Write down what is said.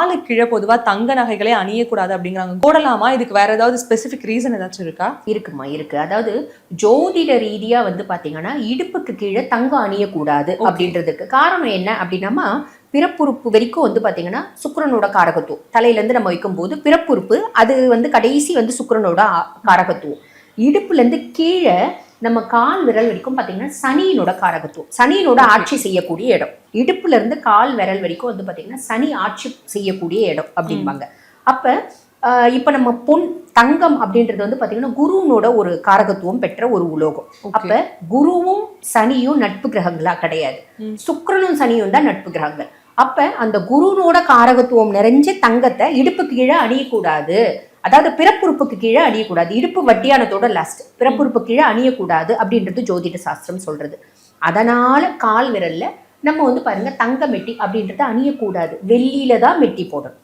காலு கீழே பொதுவா தங்க நகைகளே அணியக்கூடாது அப்படிங்கிறாங்க. போடலாமா? இதுக்கு வேற ஏதாவது ஸ்பெசிபிக் ரீசன் ஏதாச்சும் இருக்கா? இருக்குமா, இருக்கு. அதாவது ஜோதிட ரீதியா வந்து பாத்தீங்கன்னா இடுப்புக்கு கீழே தங்கம் அணியக்கூடாது அப்படின்றதுக்கு காரணம் என்ன அப்படின்னா, பிறப்புறுப்பு வரைக்கும் வந்து பாத்தீங்கன்னா சுக்கிரனோட காரகத்துவம் தலையில இருந்து நம்ம வைக்கும் போது பிறப்புறுப்பு அது வந்து கடைசி வந்து சுக்கிரனோட காரகத்துவம். இடுப்புல இருந்து கீழே நம்ம கால் விரல் வரைக்கும் பாத்தீங்கன்னா சனியினோட காரகத்துவம், சனியினோட ஆட்சி செய்யக்கூடிய இடம். இடுப்புல இருந்து கால் விரல் வரைக்கும் வந்து பாத்தீங்கன்னா சனி ஆட்சி செய்யக்கூடிய இடம் அப்படிம்பாங்க. அப்ப இப்ப நம்ம தங்கம் அப்படின்றது வந்து பாத்தீங்கன்னா குருவினோட ஒரு காரகத்துவம் பெற்ற ஒரு உலோகம். அப்ப குருவும் சனியும் நட்பு கிரகங்களா கிடையாது, சுக்கிரனும் சனியும் தான் நட்பு கிரகங்கள். அப்ப அந்த குருனோட காரகத்துவம் நிறைஞ்ச தங்கத்தை இடுப்புக்கு கீழே அணியக்கூடாது, அதாவது பிறப்புறுப்புக்கு கீழே அணியக்கூடாது. இடுப்பு வட்டியானதோட லாஸ்ட், பிறப்புறுப்பு கீழே அணியக்கூடாது அப்படின்றது ஜோதிட சாஸ்திரம் சொல்றது. அதனால கால் விரல்ல நம்ம வந்து பாருங்க தங்க மெட்டி அப்படின்றத அணியக்கூடாது, வெள்ளியில தான் மெட்டி போடணும்.